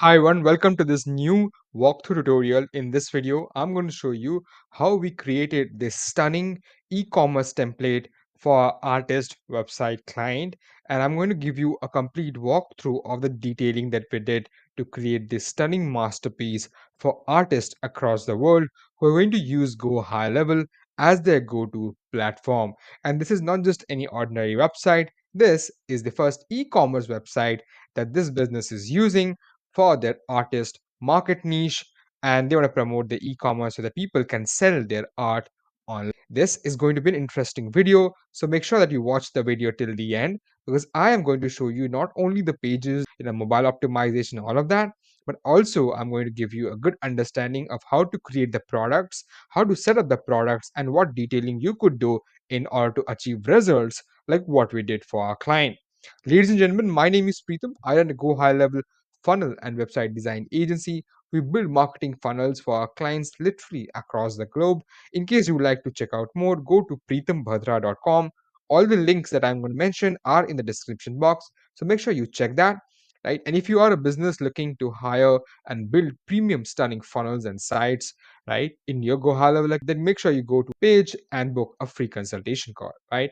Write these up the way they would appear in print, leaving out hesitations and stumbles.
Hi everyone, welcome to this new walkthrough tutorial. In this video, I'm going to show you how we created this stunning e-commerce template for our artist website client. And I'm going to give you a complete walkthrough of the detailing that we did to create this stunning masterpiece for artists across the world who are going to use Go High Level as their go-to platform. And this is not just any ordinary website. This is the first e-commerce website that this business is using for their artist market niche, and they want to promote the e-commerce so that people can sell their art online. This is going to be an interesting video, so make sure that you watch the video till the end, because I am going to show you not only the pages, mobile optimization, all of that, but also I'm going to give you a good understanding of how to create the products, how to set up the products, and what detailing you could do in order to achieve results like what we did for our client. Ladies and gentlemen, my name is Pritam. I run a Go High Level funnel and website design agency. We build marketing funnels for our clients literally across the globe. In case you would like to check out more, go to pritambhadra.com. All the links that I'm going to mention are in the description box, so make sure you check that. Right, and if you are a business looking to hire and build premium stunning funnels and sites, right, in your Go High Level, then make sure you go to page and book a free consultation call. Right,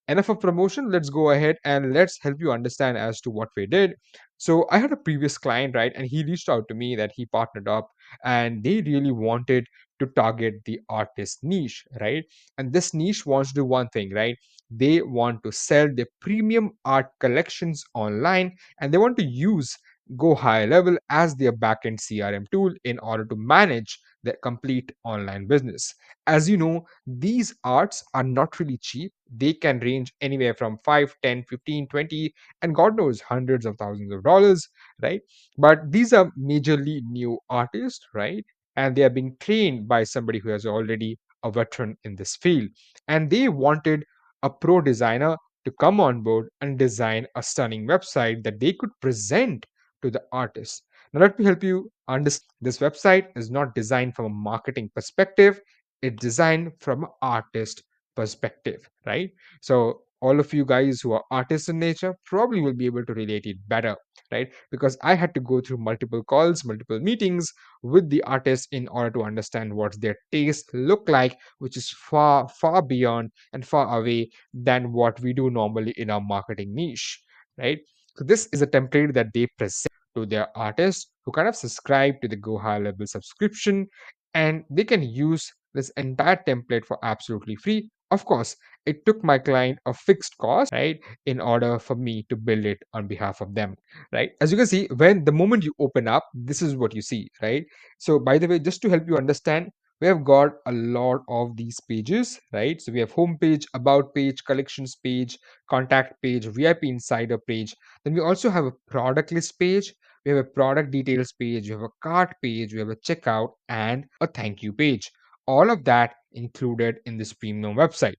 enough of promotion, let's go ahead and let's help you understand as to what we did. So I had a previous client, right, and he reached out to me that he partnered up and they really wanted to target the artist niche, right? And this niche wants to do one thing, right? They want to sell their premium art collections online, and they want to use Go High Level as their backend CRM tool in order to manage their complete online business. As you know, these arts are not really cheap. They can range anywhere from 5, 10, 15, 20, and God knows hundreds of thousands of dollars, right? But these are majorly new artists, right? And they are being trained by somebody who has already a veteran in this field. And they wanted a pro designer to come on board and design a stunning website that they could present to the artist. Now, let me help you understand. This website is not designed from a marketing perspective, it's designed from an artist perspective, right? So all of you guys who are artists in nature probably will be able to relate it better, right? Because I had to go through multiple calls, multiple meetings with the artists in order to understand what their taste look like, which is far, far beyond and far away than what we do normally in our marketing niche, right? So this is a template that they present to their artists who kind of subscribe to the Go High Level subscription, and they can use this entire template for absolutely free. Of course, it took my client a fixed cost, right, in order for me to build it on behalf of them, right? As you can see, when the moment you open up, this is what you see, right? So by the way, just to help you understand, we have got a lot of these pages, right? So we have home page, about page, collections page, contact page, VIP insider page. Then we also have a product list page, we have a product details page, we have a cart page, we have a checkout, and a thank you page. All of that included in this premium website.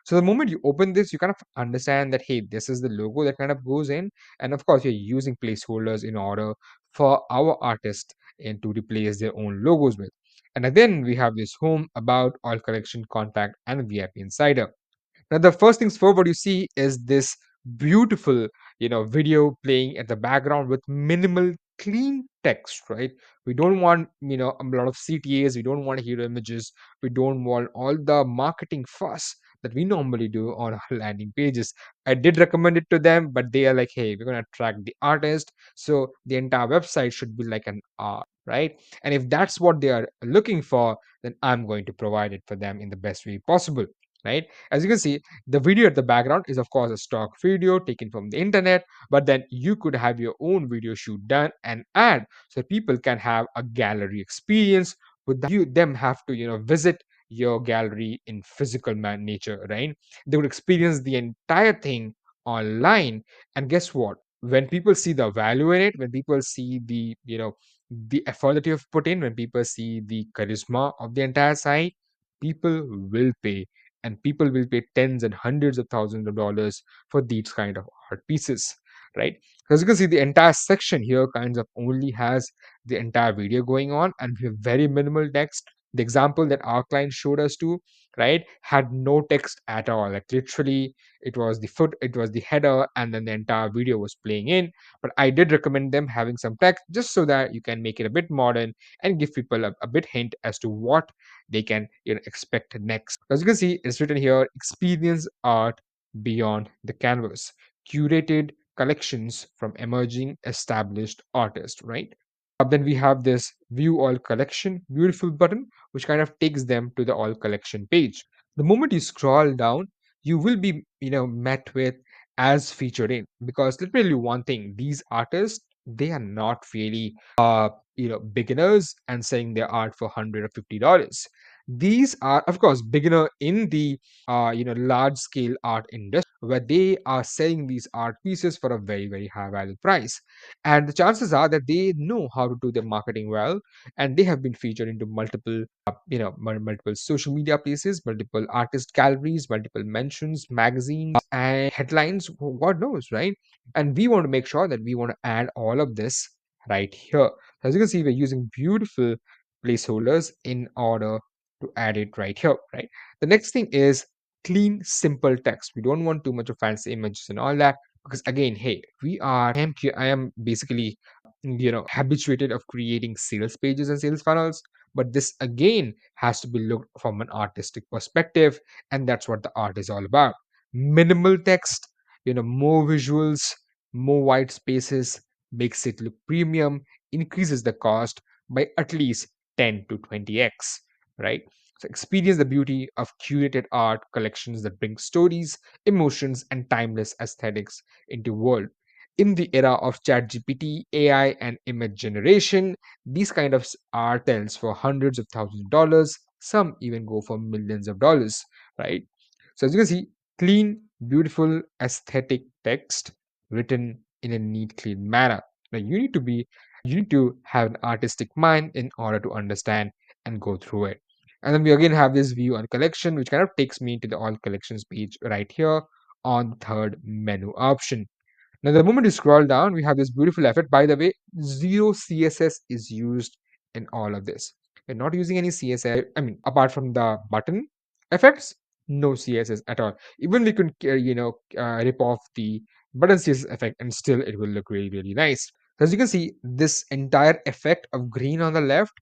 So the moment you open this, you kind of understand that, hey, this is the logo that kind of goes in. And of course, you're using placeholders in order for our artists and to replace their own logos with. And then we have this home, about, all collection, contact, and VIP insider. Now, the first things forward, what you see is this beautiful, video playing at the background with minimal, clean text, right? We don't want, a lot of CTAs. We don't want hero images. We don't want all the marketing fuss that we normally do on our landing pages. I did recommend it to them, but they are like, hey, we're going to attract the artist. So the entire website should be like an art, right? And if that's what they are looking for, then I'm going to provide it for them in the best way possible, right? As you can see, the video at the background is, of course, a stock video taken from the internet, but then you could have your own video shoot done and add so people can have a gallery experience without them have to, visit your gallery in physical nature, right? They would experience the entire thing online. And guess what? When people see the value in it, when people see the, the effort that you have put in, when people see the charisma of the entire site, people will pay, and people will pay tens and hundreds of thousands of dollars for these kind of art pieces, right? As you can see, the entire section here kinds of only has the entire video going on, and we have very minimal text. The example that our client showed us to, right, had no text at all. Like literally, it was the header, and then the entire video was playing in. But I did recommend them having some text just so that you can make it a bit modern and give people a bit hint as to what they can expect next. As you can see, it's written here: experience art beyond the canvas, curated collections from emerging established artists, right? Then we have this view all collection beautiful button, which kind of takes them to the all collection page. The moment you scroll down, you will be met with as featured in, because let me tell you one thing: these artists, they are not really beginners and selling their art for $150. These are, of course, beginner in the large scale art industry, where they are selling these art pieces for a very, very high value price. And the chances are that they know how to do their marketing well, and they have been featured into multiple multiple social media places, multiple artist galleries, multiple mentions, magazines, and headlines, god knows, right? And we want to make sure that we want to add all of this right here. As you can see, we're using beautiful placeholders in order to add it right here, right? The next thing is clean, simple text. We don't want too much of fancy images and all that, because again, hey, I am basically habituated of creating sales pages and sales funnels, but this again has to be looked from an artistic perspective, and that's what the art is all about. Minimal text, more visuals, more white spaces makes it look premium, increases the cost by at least 10 to 20x, right? So experience the beauty of curated art collections that bring stories, emotions, and timeless aesthetics into world. In the era of ChatGPT, AI, and image generation, these kind of art sells for hundreds of thousands of dollars. Some even go for millions of dollars, right? So as you can see, clean, beautiful, aesthetic text written in a neat, clean manner. Now you need to have an artistic mind in order to understand and go through it. And then we again have this view on collection, which kind of takes me to the all collections page right here on the third menu option. Now, the moment you scroll down, we have this beautiful effect. By the way, zero CSS is used in all of this. We're not using any CSS. I mean, apart from the button effects, no CSS at all. Even we could, rip off the button CSS effect, and still it will look really, really nice. So as you can see, this entire effect of green on the left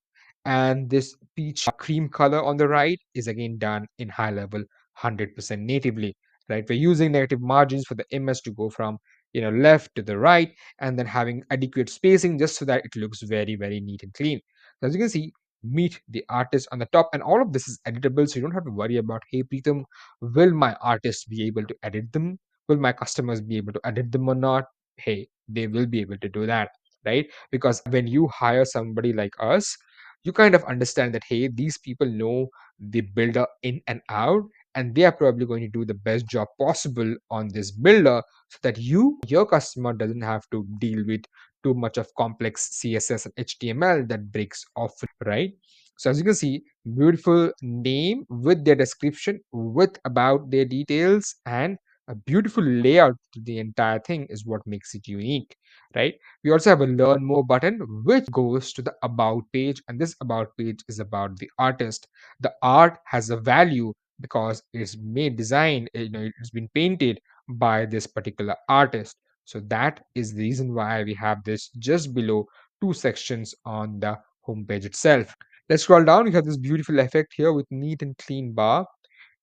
and this peach cream color on the right is again done in high level 100% natively, right? We're using negative margins for the image to go from left to the right, and then having adequate spacing just so that it looks very, very neat and clean. So as you can see, meet the artist on the top, and all of this is editable, so you don't have to worry about, hey Pritam, will my artist be able to edit them, will my customers be able to edit them or not? Hey, they will be able to do that, right? Because when you hire somebody like us, you kind of understand that, hey, these people know the builder in and out, and they are probably going to do the best job possible on this builder, so that your customer doesn't have to deal with too much of complex CSS and HTML that breaks off, right? So as you can see, beautiful name with their description, with about their details, and a beautiful layout to the entire thing is what makes it unique, right? We also have a learn more button, which goes to the about page, and this about page is about the artist. The art has a value because it's made design, it's been painted by this particular artist. So that is the reason why we have this just below two sections on the homepage itself. Let's scroll down. We have this beautiful effect here with neat and clean bar.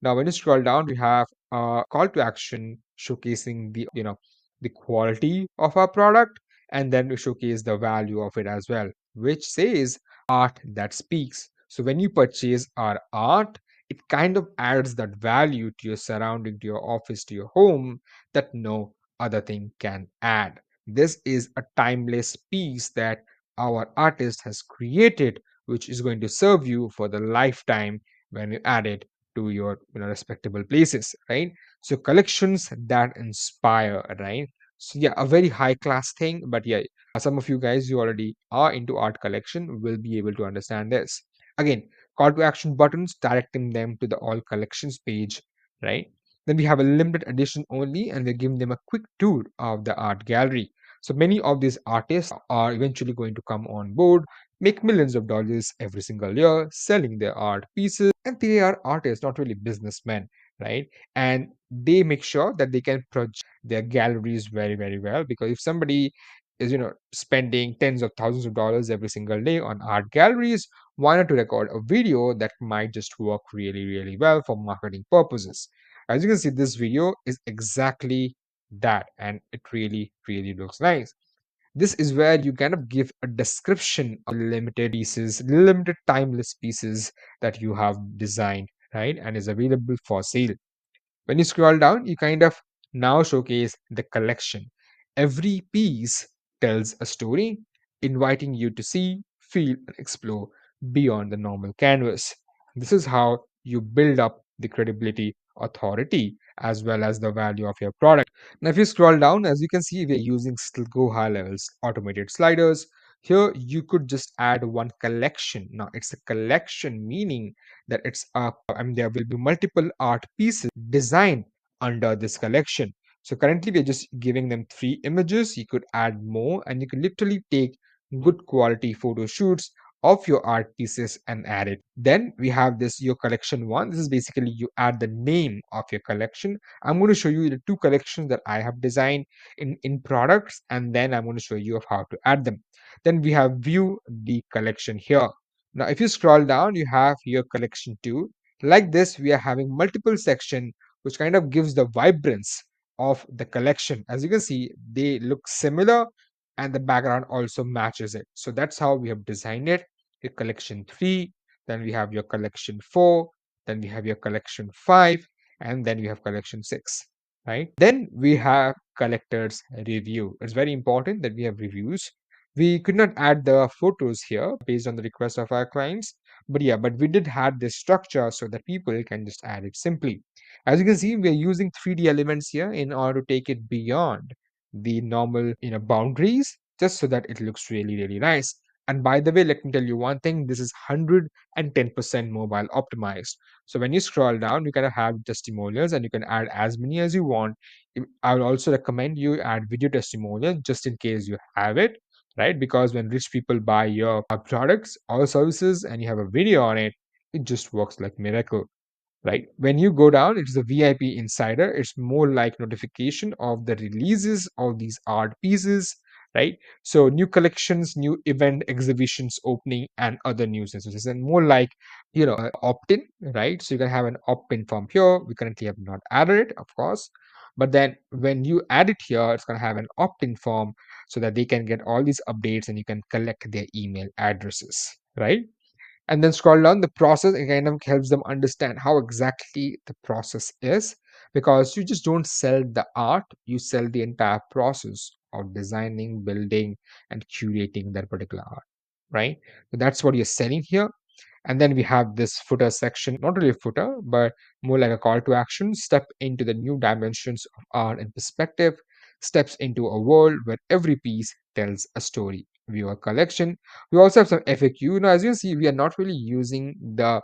Now, when you scroll down, we have a call to action showcasing the quality of our product, and then we showcase the value of it as well, which says art that speaks. So when you purchase our art, it kind of adds that value to your surrounding, to your office, to your home, that no other thing can add. This is a timeless piece that our artist has created, which is going to serve you for the lifetime when you add it to your respectable places, right? So collections that inspire, right? So yeah, a very high class thing, but yeah, some of you guys who already are into art collection will be able to understand this. Again, call to action buttons directing them to the all collections page, right? Then we have a limited edition only, and we're giving them a quick tour of the art gallery. So many of these artists are eventually going to come on board, make millions of dollars every single year selling their art pieces, and they are artists, not really businessmen, right? And they make sure that they can project their galleries very, very well, because if somebody is spending tens of thousands of dollars every single day on art galleries, why not to record a video that might just work really, really well for marketing purposes? As you can see, this video is exactly that, and it really, really looks nice. This is where you kind of give a description of limited pieces, limited timeless pieces that you have designed, right, and is available for sale. When you scroll down, you kind of now showcase the collection. Every piece tells a story, inviting you to see, feel, and explore beyond the normal canvas. This is how you build up the credibility, authority, as well as the value of your product. Now, if you scroll down, as you can see, we're using still go high levels, automated sliders. Here, you could just add one collection. Now, it's a collection, meaning that there will be multiple art pieces designed under this collection. So currently we're just giving them 3 images. You could add more, and you can literally take good quality photo shoots of your art pieces and add it. Then we have this your collection one. This is basically you add the name of your collection. I'm going to show you the 2 collections that I have designed in products, and then I'm going to show you of how to add them. Then we have view the collection here. Now, if you scroll down, you have your collection 2. Like this, we are having multiple section, which kind of gives the vibrance of the collection. As you can see, they look similar, and the background also matches it. So that's how we have designed it. Your collection 3, then we have your collection 4, then we have your collection 5, and then we have collection 6, right? Then we have collectors review. It's very important that we have reviews. We could not add the photos here based on the request of our clients, but yeah, but we did have this structure so that people can just add it simply. As you can see, we are using 3D elements here in order to take it beyond the normal boundaries, just so that it looks really, really nice. And by the way, let me tell you one thing, this is 110% mobile optimized. So when you scroll down, you kind of have testimonials, and you can add as many as you want. I would also recommend you add video testimonials just in case you have it, right? Because when rich people buy your products or services and you have a video on it, it just works like miracle, right? When you go down, it's the VIP Insider. It's more like notification of the releases of these art pieces, right? So new collections, new event exhibitions opening, and other news and services, and more like opt-in, right? So you can have an opt-in form here. We currently have not added it, of course, but then when you add it here, it's going to have an opt-in form so that they can get all these updates and you can collect their email addresses, right? And then scroll down the process. It kind of helps them understand how exactly the process is, because you just don't sell the art, you sell the entire process of designing, building, and curating that particular art, right? So that's what you're selling here. And then we have this footer section, not really a footer, but more like a call to action. Step into the new dimensions of art and perspective, steps into a world where every piece tells a story. View a collection. We also have some FAQ. Now, as you can see, we are not really using the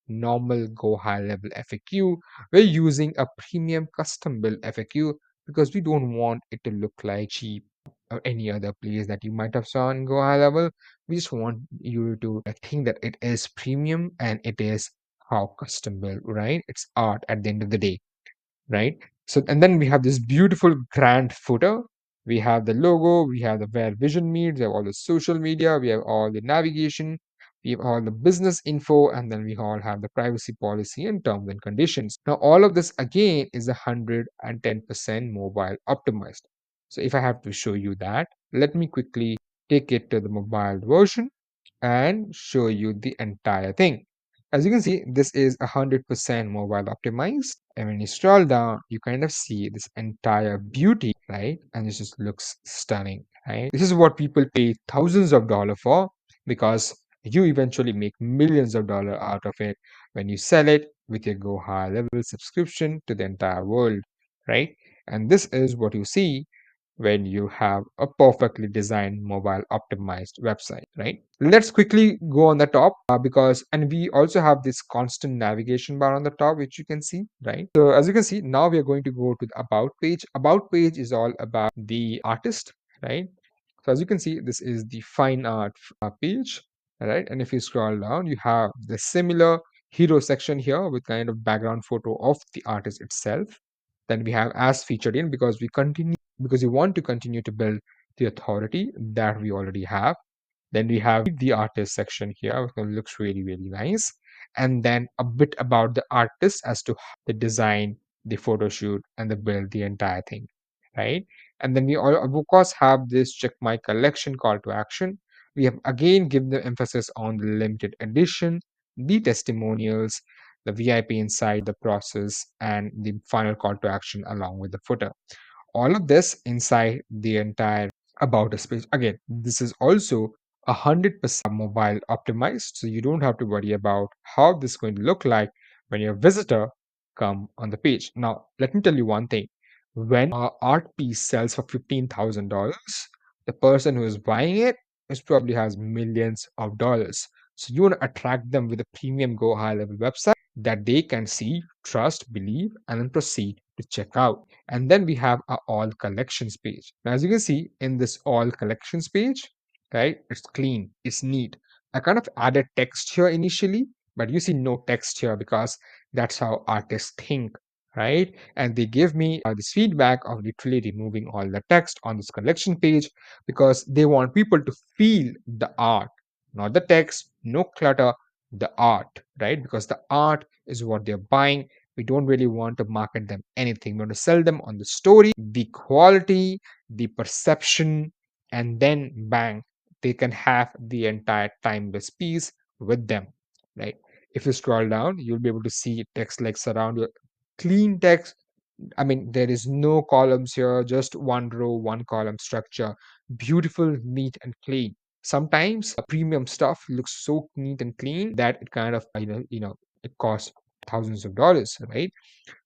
normal go high level FAQ. We're using a premium custom built FAQ because we don't want it to look like cheap or any other place that you might have saw in go high level. We just want you to think that it is premium and it is how custom built, right? It's art at the end of the day, right? So, and then we have this beautiful grand footer. We have the logo, we have the where vision meets, we have all the social media, we have all the navigation, we have all the business info, and then we all have the privacy policy and terms and conditions. Now, all of this again is 110% mobile optimized. So, if I have to show you that, let me quickly take it to the mobile version and show you the entire thing. As you can see, this is 100% mobile optimized. And when you scroll down, you kind of see this entire beauty, right? And it just looks stunning, right? This is what people pay thousands of dollars for, because you eventually make millions of dollars out of it when you sell it with your Go High level subscription to the entire world, right? And this is what you see when you have a perfectly designed mobile optimized website, right? Let's quickly go on the top and we also have this constant navigation bar on the top, which you can see, right? So as you can see, now we are going to go to the about page. About page is all about the artist. right? So as you can see, this is the fine art page, right? And if you scroll down, you have the similar hero section here with kind of background photo of the artist itself. Then we have as featured in, because we want to continue to build the authority that we already have. Then we have the artist section here, which looks really, really nice. And then a bit about the artist as to how the design, the photo shoot, and the build, the entire thing, right? And then we all, of course, have this check my collection call to action. We have again given the emphasis on the limited edition, the testimonials, the VIP inside the process, and the final call to action along with the footer. All of this inside the entire about us page. Again, this is also 100% mobile optimized, so you don't have to worry about how this is going to look like when your visitor come on the page. Now, let me tell you one thing. When our art piece sells for $15,000, the person who is buying it is probably has millions of dollars. So you want to attract them with a premium go high level website that they can see, trust, believe, and then proceed to check out. And then we have our all collections page. Now, as you can see in this all collections page, right, it's clean, it's neat. I kind of added text here initially, but you see no text here because that's how artists think, right? And they give me this feedback of literally removing all the text on this collection page because they want people to feel the art, not the text, no clutter, the art, right? Because the art is what they're buying. We don't really want to market them anything. We want to sell them on the story, the quality, the perception, and then bang, they can have the entire timeless piece with them, right? If you scroll down, you'll be able to see text like surround your clean text. I mean, there is no columns here, just one row, one column structure. Beautiful, neat, and clean. Sometimes premium stuff looks so neat and clean that it kind of, it costs thousands of dollars, right?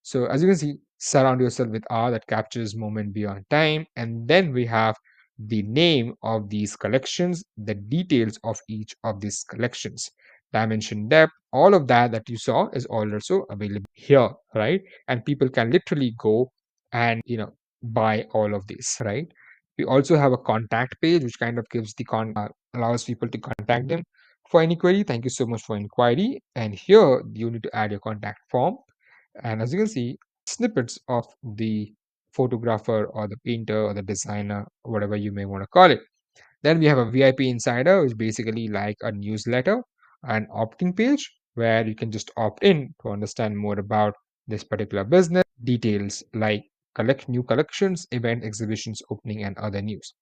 So as you can see, surround yourself with art that captures moment beyond time. And then we have the name of these collections, the details of each of these collections, dimension, depth, all of that you saw is also available here, right? And people can literally go and, buy all of these, right? We also have a contact page, which kind of gives allows people to contact them for any query. Thank you so much for inquiry. And here you need to add your contact form, and as you can see, snippets of the photographer or the painter or the designer, whatever you may want to call it. Then we have a VIP Insider, which is basically like a newsletter, an opt-in page where you can just opt in to understand more about this particular business, details like collect new collections, event exhibitions, opening, and other news.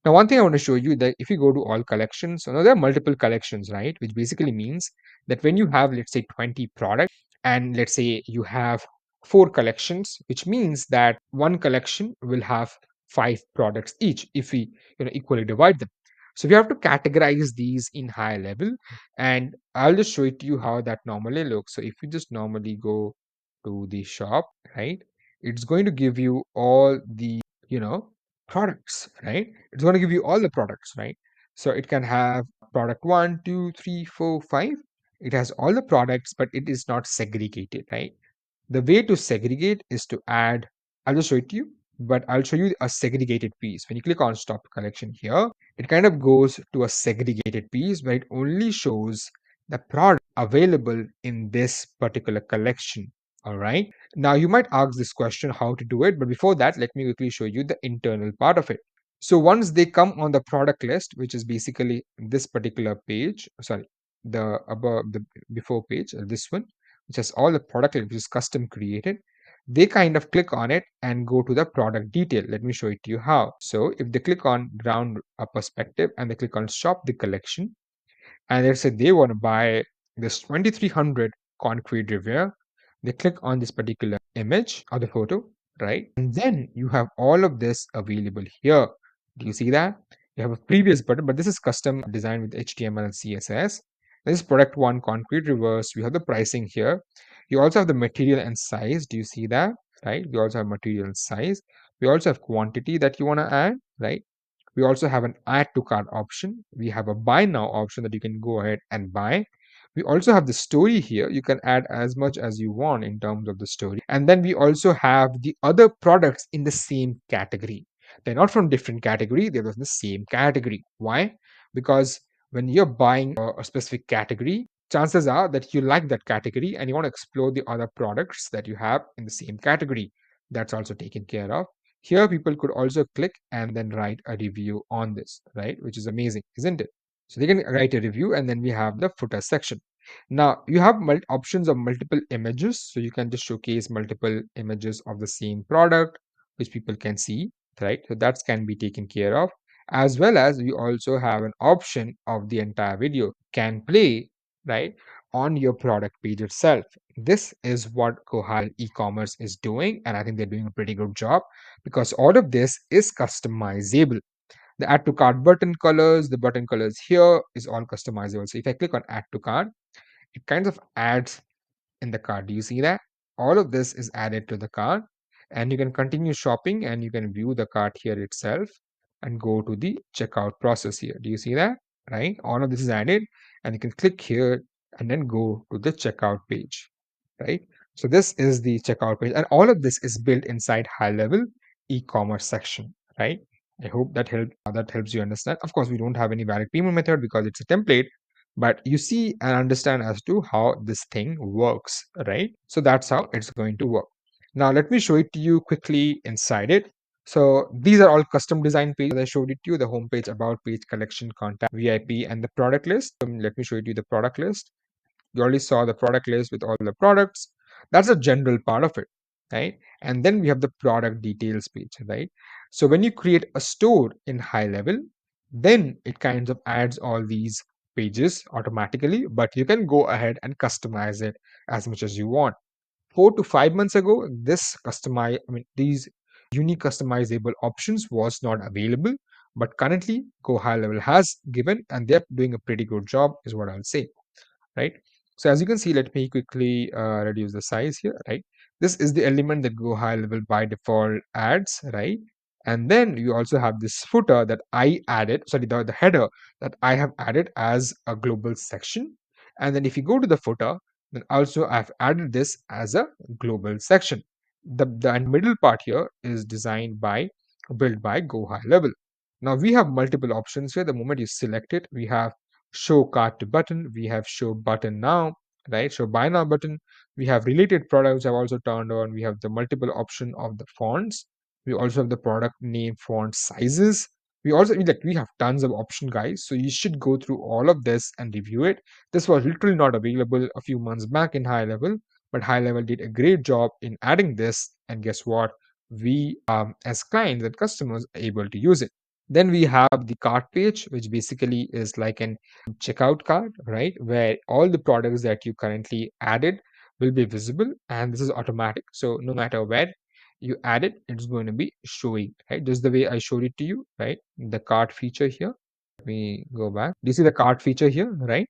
Now, one thing I want to show you that if you go to all collections, so now there are multiple collections, right? Which basically means that when you have, let's say, 20 products, and let's say you have four collections, which means that one collection will have five products each if we equally divide them. So we have to categorize these in high level, and I'll just show it to you how that normally looks. So if you just normally go to the shop, right, it's going to give you all the you know products, right? It's going to give you all the products, right? So it can have product one, two, three, four, five. It has all the products, but it is not segregated, right? The way to segregate is to add, I'll just show it to you, but I'll show you a segregated piece. When you click on stop collection here, it kind of goes to a segregated piece where it only shows the product available in this particular collection. All right. Now you might ask this question how to do it, but before that, let me quickly show you the internal part of it. So once they come on the product list, which is basically this particular page, sorry, the above the before page, this one, which has all the product which is custom created, they kind of click on it and go to the product detail. Let me show it to you how. So if they click on ground perspective and they click on shop the collection, and they say they want to buy this 2300 concrete riviera, they click on this particular image or the photo, right? And then you have all of this available here. Do you see that? You have a previous button, but this is custom designed with HTML and CSS. This is product one concrete reverse. We have the pricing here. You also have the material and size. Do you see that? Right? We also have material and size. We also have quantity that you want to add, right? We also have an add to cart option. We have a buy now option that you can go ahead and buy. We also have the story here. You can add as much as you want in terms of the story. And then we also have the other products in the same category. They're not from different category, they're from the same category. Why? Because when you're buying a specific category, chances are that you like that category and you want to explore the other products that you have in the same category. That's also taken care of. Here, people could also click and then write a review on this, right? Which is amazing, isn't it? So they can write a review, and then we have the footer section. Now you have options of multiple images, so you can just showcase multiple images of the same product, which people can see, right? So that can be taken care of, as well as we also have an option of the entire video can play, right, on your product page itself. This is what GHL e-commerce is doing, and I think they're doing a pretty good job because all of this is customizable. The add to cart button colors, the button colors here is all customizable. So if I click on add to cart, it kind of adds in the cart. Do you see that? All of this is added to the cart, and you can continue shopping and you can view the cart here itself and go to the checkout process here. Do you see that? Right? All of this is added, and you can click here and then go to the checkout page. Right? So this is the checkout page, and all of this is built inside high level e-commerce section. Right? I hope that helps you understand. Of course, we don't have any valid payment method because it's a template, but you see and understand as to how this thing works, right? So that's how it's going to work. Now let me show it to you quickly inside it. So these are all custom design pages. I showed it to you: the home page, about page, collection, contact, VIP, and the product list. Let me show you the product list. You already saw the product list with all the products. That's a general part of it, right? And then we have the product details page, right? So when you create a store in high level, then it kind of adds all these pages automatically, but you can go ahead and customize it as much as you want. 4 to 5 months ago, these unique customizable options was not available, but currently Go High Level has given, and they're doing a pretty good job, is what I'll say, right? So as you can see, let me quickly reduce the size here, right? This is the element that Go High Level by default adds, right? And then you also have this footer that I added, sorry, the header that I have added as a global section. And then if you go to the footer, then also I've added this as a global section. The middle part here is designed by, built by Go High Level. Now we have multiple options here. The moment you select it, we have show cart to button, we have show button now, right? Show buy now button. We have related products I've also turned on. We have the multiple option of the fonts. We also have the product name, font sizes. We have tons of option, guys, so you should go through all of this and review it. This was literally not available a few months back in high level, but high level did a great job in adding this, and guess what, we as clients and customers are able to use it. Then we have the cart page, which basically is like an checkout cart, right? Where all the products that you currently added will be visible, and this is automatic. So no matter where you add it, it's going to be showing, right? Just the way I showed it to you, right? The cart feature here. Let me go back. Do you see the cart feature here, right?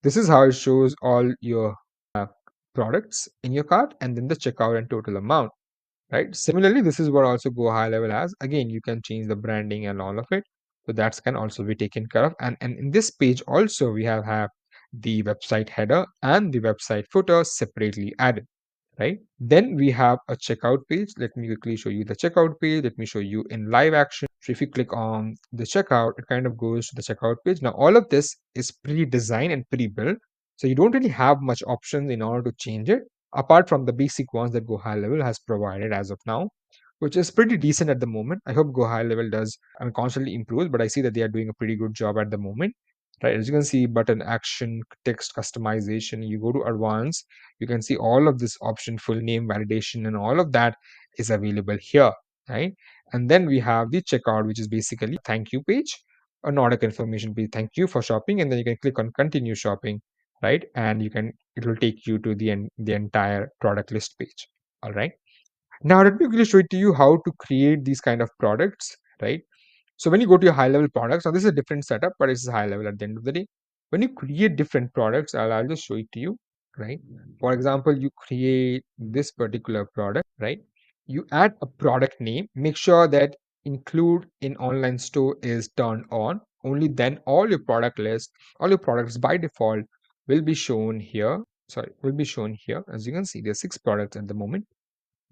This is how it shows all your products in your cart and then the checkout and total amount, right? Similarly, this is what also Go High Level has. Again, you can change the branding and all of it. So that can also be taken care of. And in this page also, we have the website header and the website footer separately added, right? Then we have a checkout page. Let me quickly show you the checkout page. Let me show you in live action. So if you click on the checkout, it kind of goes to the checkout page. Now, all of this is pre-designed and pre-built. So you don't really have much options in order to change it, apart from the basic ones that Go High Level has provided as of now, which is pretty decent at the moment. I hope Go High Level does and constantly improves, but I see that they are doing a pretty good job at the moment. Right, as you can see, button action, text customization. You go to advanced, you can see all of this option, full name validation, and all of that is available here, right? And then we have the checkout, which is basically thank you page, an order confirmation page, thank you for shopping, and then you can click on continue shopping, right? And it will take you to the entire product list page. All right. Now let me quickly show it to you how to create these kind of products, right? So when you go to your high level products, now this is a different setup, but it's high level at the end of the day. When you create different products, I'll just show it to you, right? For example, you create this particular product, right? You add a product name, make sure that include in online store is turned on. Only then all your product list, all your products by default will be shown here. Sorry, will be shown here. As you can see, there's 6 products at the moment,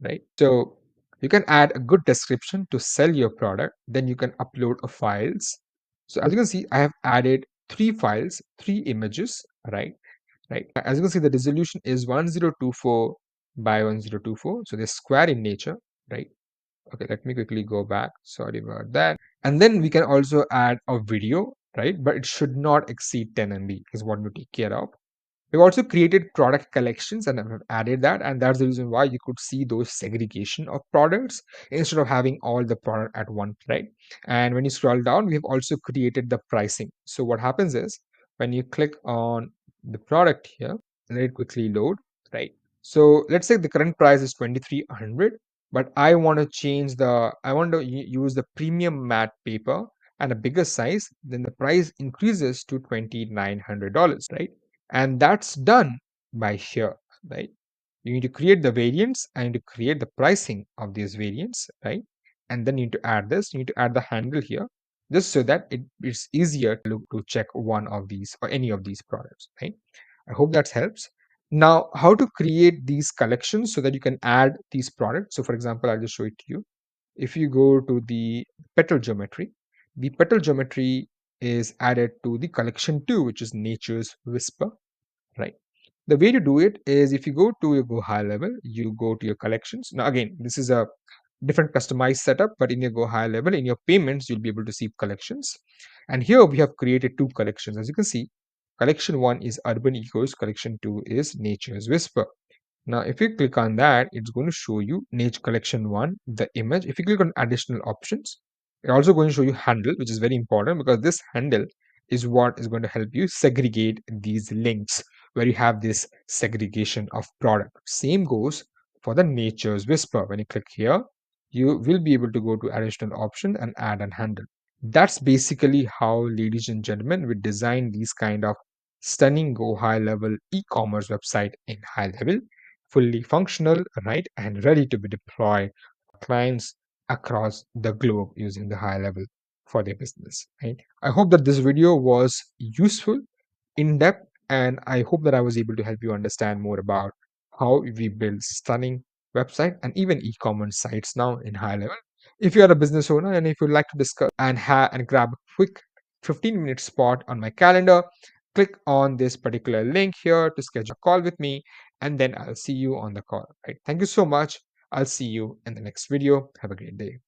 right? So You can add a good description to sell your product. Then you can upload a files. So as you can see, I have added three files, three images, right? Right. As you can see, the resolution is 1024 by 1024. So they're square in nature, right? Okay, let me quickly go back. Sorry about that. And then we can also add a video, right? But it should not exceed 10 MB is what we take care of. We've also created product collections and have added that, and that's the reason why you could see those segregation of products instead of having all the product at one, right? And when you scroll down, we have also created the pricing. So what happens is when you click on the product here, let it quickly load, right? So let's say the current price is 2300, but I want to change I want to use the premium matte paper and a bigger size, then the price increases to $2,900, right? And that's done by here, right? You need to create the variants and to create the pricing of these variants, right? And then you need to add this, you need to add the handle here, just so that it's easier to look to check one of these or any of these products, right? I hope that helps. Now, how to create these collections so that you can add these products. So for example, I'll just show it to you. If you go to the petal geometry is added to the collection 2, which is Nature's Whisper, right? The way to do it is if you go to your Go High level, you go to your collections. Now, again, this is a different customized setup, but in your Go High level, in your payments, you'll be able to see collections. And here we have created two collections. As you can see, collection 1 is Urban Ecos, collection 2 is Nature's Whisper. Now, if you click on that, it's going to show you Nature Collection 1, the image. If you click on additional options, it's also going to show you handle, which is very important because this handle is what is going to help you segregate these links where you have this segregation of product. Same goes for the Nature's Whisper. When you click here, you will be able to go to additional option and add an handle. That's basically how, ladies and gentlemen, we design these kind of stunning go high level e-commerce website in high level, fully functional, right, and ready to be deployed for clients across the globe using the high level for their business, right? I hope that this video was useful, in depth, and I hope that I was able to help you understand more about how we build stunning website and even e-commerce sites now in high level. If you are a business owner and if you'd like to discuss and grab a quick 15-minute spot on my calendar, click on this particular link here to schedule a call with me, and then I'll see you on the call. Right? Thank you so much. I'll see you in the next video. Have a great day.